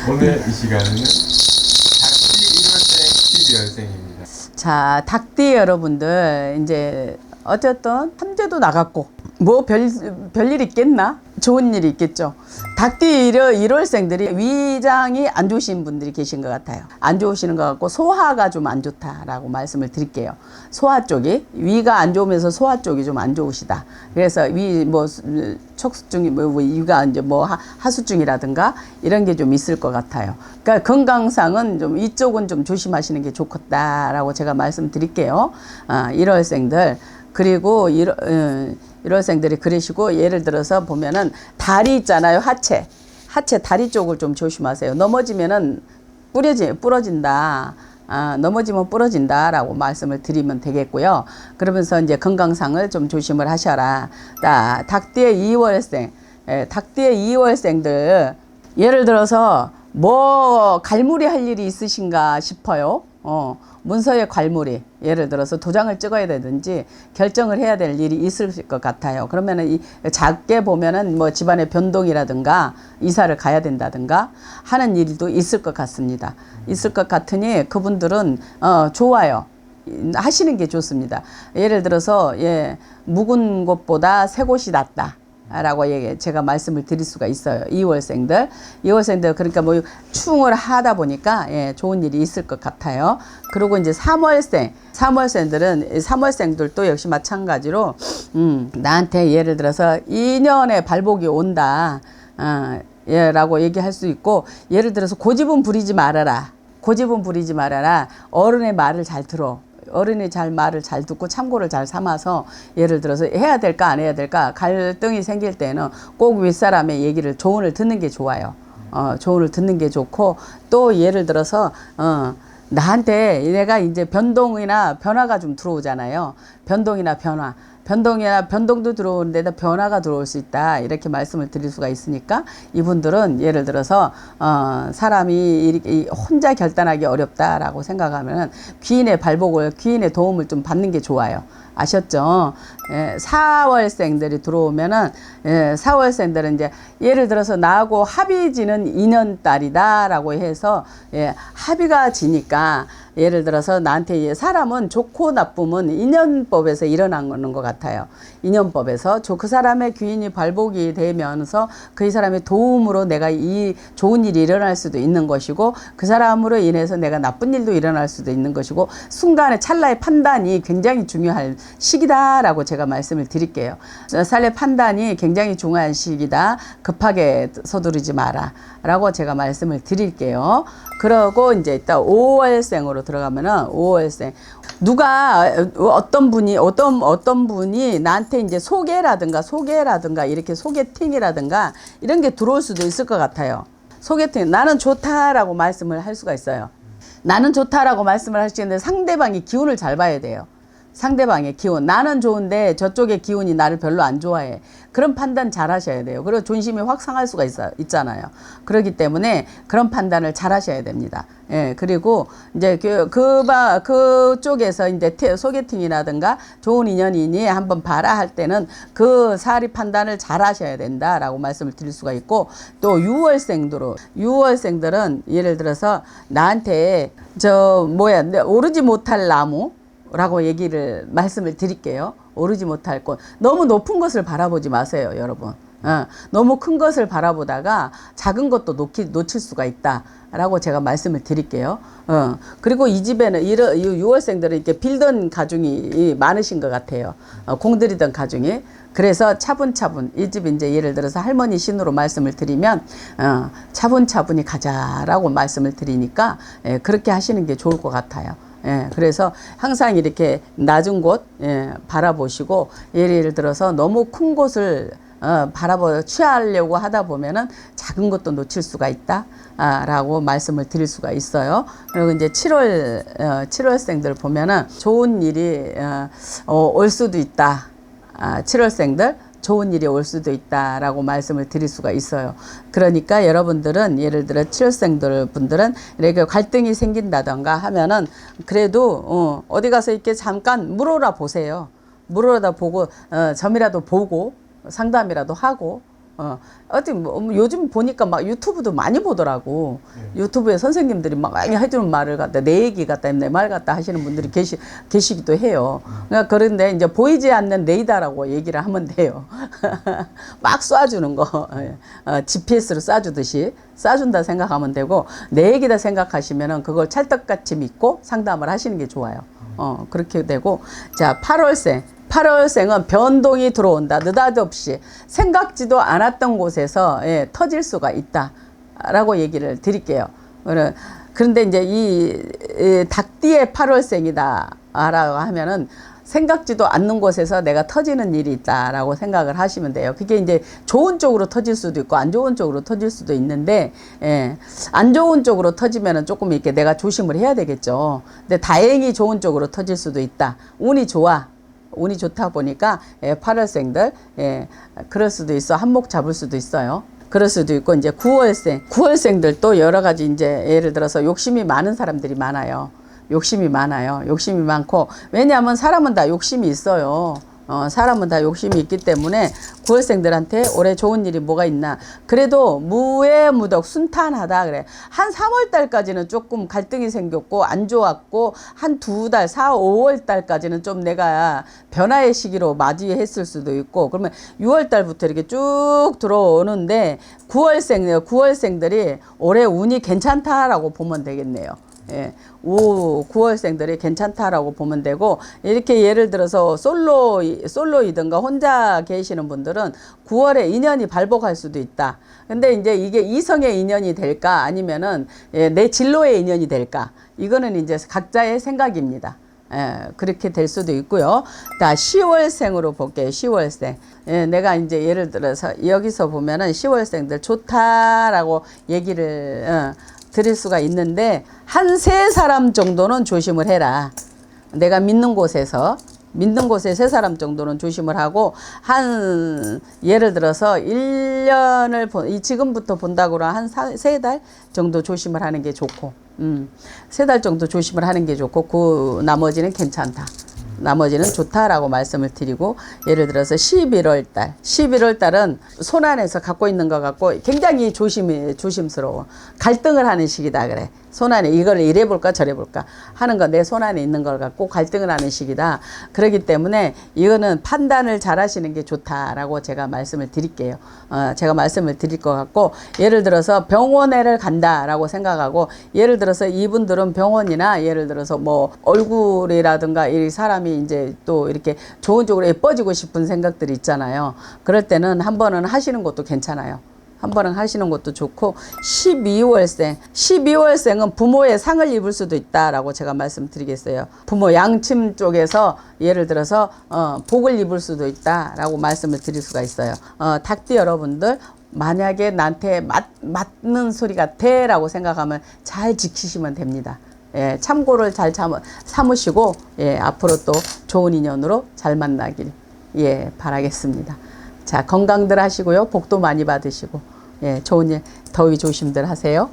오늘 이 시간에는 닭띠 1월생 12월생입니다. 자, 닭띠 여러분들, 이제, 어쨌든, 함재도 나갔고, 뭐 별일 있겠나? 좋은 일이 있겠죠. 닭띠 1월생들이 위장이 안 좋으신 분들이 계신 것 같아요. 안 좋으시는 것 같고, 소화가 좀 안 좋다라고 말씀을 드릴게요. 소화 쪽이, 위가 안 좋으면서 소화 쪽이 좀 안 좋으시다. 그래서 척수증이 위가 이제 하수증이라든가 이런 게 좀 있을 것 같아요. 그러니까 건강상은 좀 이쪽은 좀 조심하시는 게 좋겠다라고 제가 말씀드릴게요. 1월생들. 그리고 1월생들이 그러시고, 예를 들어서 보면은 다리 있잖아요. 하체 다리 쪽을 좀 조심하세요. 넘어지면은 부러진다. 넘어지면 부러진다 라고 말씀을 드리면 되겠고요. 그러면서 이제 건강상을 좀 조심을 하셔라. 닭띠의 2월생, 닭띠의 2월생들, 예를 들어서 뭐 갈무리 할 일이 있으신가 싶어요. 문서에 갈무리, 예를 들어서 도장을 찍어야 되든지 결정을 해야 될 일이 있을 것 같아요. 그러면은 작게 보면은 뭐 집안의 변동이라든가 이사를 가야 된다든가 하는 일도 있을 것 같습니다. 있을 것 같으니 그분들은 좋아요. 하시는 게 좋습니다. 예를 들어서 묵은 곳보다 새 곳이 낫다 라고 제가 말씀을 드릴 수가 있어요. 2월생들 그러니까 뭐 충을 하다 보니까 좋은 일이 있을 것 같아요. 그리고 이제 3월생들은 3월생들도 역시 마찬가지로 나한테 예를 들어서 인연의 발복이 온다 라고 얘기할 수 있고, 예를 들어서 고집은 부리지 말아라. 어른의 말을 잘 들어. 어른이 말을 잘 듣고 참고를 잘 삼아서, 예를 들어서 해야 될까 안 해야 될까 갈등이 생길 때는 꼭 윗사람의 조언을 듣는 게 좋아요. 조언을 듣는 게 좋고, 또 예를 들어서 나한테 내가 이제 변동이나 변화가 좀 들어오잖아요. 변동도 들어오는데다 변화가 들어올 수 있다, 이렇게 말씀을 드릴 수가 있으니까, 이분들은 예를 들어서 사람이 이렇게 혼자 결단하기 어렵다라고 생각하면 귀인의 도움을 좀 받는 게 좋아요. 아셨죠? 4월생들이 들어오면은 4월생들은 이제 예를 들어서 나하고 합의 지는 인연달이다라고 해서 합의가 지니까, 예를 들어서 나한테 사람은 좋고 나쁨은 인연법에서 일어나는 것 같아요. 인연법에서 그 사람의 귀인이 발복이 되면서 그 사람의 도움으로 내가 이 좋은 일이 일어날 수도 있는 것이고, 그 사람으로 인해서 내가 나쁜 일도 일어날 수도 있는 것이고, 순간의 찰나의 판단이 굉장히 중요한 시기다라고 제가 말씀을 드릴게요. 찰나의 판단이 굉장히 중요한 시기다. 급하게 서두르지 마라 라고 제가 말씀을 드릴게요. 그러고 이제 일단 5월생으로 들어가면은, 5월생 누가 어떤 분이 나한테 이제 소개라든가 이렇게 소개팅이라든가 이런 게 들어올 수도 있을 것 같아요. 소개팅, 나는 좋다라고 말씀을 할 수가 있어요. 나는 좋다라고 말씀을 할 수 있는데 상대방이 기운을 잘 봐야 돼요. 상대방의 기운, 나는 좋은데 저쪽의 기운이 나를 별로 안 좋아해. 그런 판단 잘 하셔야 돼요. 그리고 존심이 확 상할 수가 있잖아요. 그렇기 때문에 그런 판단을 잘 하셔야 됩니다. 그리고 이제 그쪽에서 이제 소개팅이라든가 좋은 인연이니 한번 봐라 할 때는 그 사리 판단을 잘 하셔야 된다라고 말씀을 드릴 수가 있고, 또 6월생들은 예를 들어서 나한테 오르지 못할 나무 라고 말씀을 드릴게요. 오르지 못할 곳. 너무 높은 것을 바라보지 마세요, 여러분. 너무 큰 것을 바라보다가 작은 것도 놓칠 수가 있다 라고 제가 말씀을 드릴게요. 그리고 이 집에는 6월생들은 이렇게 빌던 가중이 많으신 것 같아요. 공들이던 가중이. 그래서 차분차분, 이 집 이제 예를 들어서 할머니 신으로 말씀을 드리면 차분차분히 가자라고 말씀을 드리니까 그렇게 하시는 게 좋을 것 같아요. 그래서 항상 이렇게 낮은 곳 바라보시고, 예를 들어서 너무 큰 곳을 취하려고 하다 보면은 작은 것도 놓칠 수가 있다 라고 말씀을 드릴 수가 있어요. 그리고 이제 7월생들 보면은 좋은 일이 올 수도 있다. 7월생들 좋은 일이 올 수도 있다라고 말씀을 드릴 수가 있어요. 그러니까 여러분들은 예를 들어 7월생들 분들은 이렇게 갈등이 생긴다던가 하면은 그래도 어디 가서 이렇게 잠깐 물어라 보세요. 물어다 보고 점이라도 보고 상담이라도 하고 어떻게 뭐 요즘 보니까 막 유튜브도 많이 보더라고. 유튜브에 선생님들이 막 많이 해주는 말을 갖다 내 얘기 갖다 내 말 갖다 하시는 분들이 계시기도 해요. 그러니까 그런데 이제 보이지 않는 레이더라고 얘기를 하면 돼요. 막 쏴주는 거, GPS로 쏴주듯이 쏴준다 생각하면 되고 내 얘기다 생각하시면은 그걸 찰떡같이 믿고 상담을 하시는 게 좋아요. 그렇게 되고 자 8월생은 변동이 들어온다. 느닷없이 생각지도 않았던 곳에서 터질 수가 있다라고 얘기를 드릴게요. 그런데 이제 이 닭띠의 8월생이다 라고 하면은 생각지도 않는 곳에서 내가 터지는 일이 있다라고 생각을 하시면 돼요. 그게 이제 좋은 쪽으로 터질 수도 있고 안 좋은 쪽으로 터질 수도 있는데, 안 좋은 쪽으로 터지면은 조금 이렇게 내가 조심을 해야 되겠죠. 근데 다행히 좋은 쪽으로 터질 수도 있다. 운이 좋아. 운이 좋다 보니까 8월생들 그럴 수도 있어. 한몫 잡을 수도 있어요. 그럴 수도 있고 이제 9월생들도 여러 가지 이제 예를 들어서 욕심이 많은 사람들이 많아요. 욕심이 많고 왜냐하면 사람은 다 욕심이 있어요. 사람은 다 욕심이 있기 때문에 9월생들한테 올해 좋은 일이 뭐가 있나. 그래도 무해무덕 순탄하다 그래. 한 3월 달까지는 조금 갈등이 생겼고 안 좋았고 한 2달 4, 5월 달까지는 좀 내가 변화의 시기로 맞이했을 수도 있고 그러면 6월 달부터 이렇게 쭉 들어오는데 9월생들이 올해 운이 괜찮다라고 보면 되겠네요. 9월생들이 괜찮다라고 보면 되고 이렇게 예를 들어서 솔로이든가 혼자 계시는 분들은 9월에 인연이 발복할 수도 있다. 근데 이제 이게 이성의 인연이 될까 아니면은 내 진로의 인연이 될까 이거는 이제 각자의 생각입니다. 그렇게 될 수도 있고요. 자, 10월생으로 볼게요. 10월생. 내가 이제 예를 들어서 여기서 보면은 10월생들 좋다라고 얘기를 드릴 수가 있는데 한 3사람 정도는 조심을 해라. 내가 믿는 곳에 3사람 정도는 조심을 하고 한 예를 들어서 1년을 지금부터 본다고 한 3달 정도 조심을 하는 게 좋고 3달 정도 조심을 하는 게 좋고 그 나머지는 괜찮다. 나머지는 좋다라고 말씀을 드리고 예를 들어서 11월 달은 손 안에서 갖고 있는 것 같고 굉장히 조심스러워. 갈등을 하는 시기다 그래. 손 안에 이걸 이래 볼까 저래 볼까 하는 거 내 손 안에 있는 걸 갖고 갈등을 하는 시기다. 그렇기 때문에 이거는 판단을 잘 하시는 게 좋다라고 제가 말씀을 드릴게요. 제가 말씀을 드릴 것 같고 예를 들어서 병원에를 간다라고 생각하고 예를 들어서 이분들은 병원이나 예를 들어서 뭐 얼굴이라든가 이 사람이 이제 또 이렇게 좋은 쪽으로 예뻐지고 싶은 생각들이 있잖아요. 그럴 때는 한 번은 하시는 것도 괜찮아요. 한 번은 하시는 것도 좋고 12월생은 부모의 상을 입을 수도 있다라고 제가 말씀드리겠어요. 부모 양침 쪽에서 예를 들어서 복을 입을 수도 있다라고 말씀을 드릴 수가 있어요. 닭띠 여러분들 만약에 나한테 맞는 소리 같아 라고 생각하면 잘 지키시면 됩니다. 참고를 잘 삼으시고 앞으로 또 좋은 인연으로 잘 만나길 바라겠습니다. 자, 건강들 하시고요. 복도 많이 받으시고 좋은 일, 더위 조심들 하세요.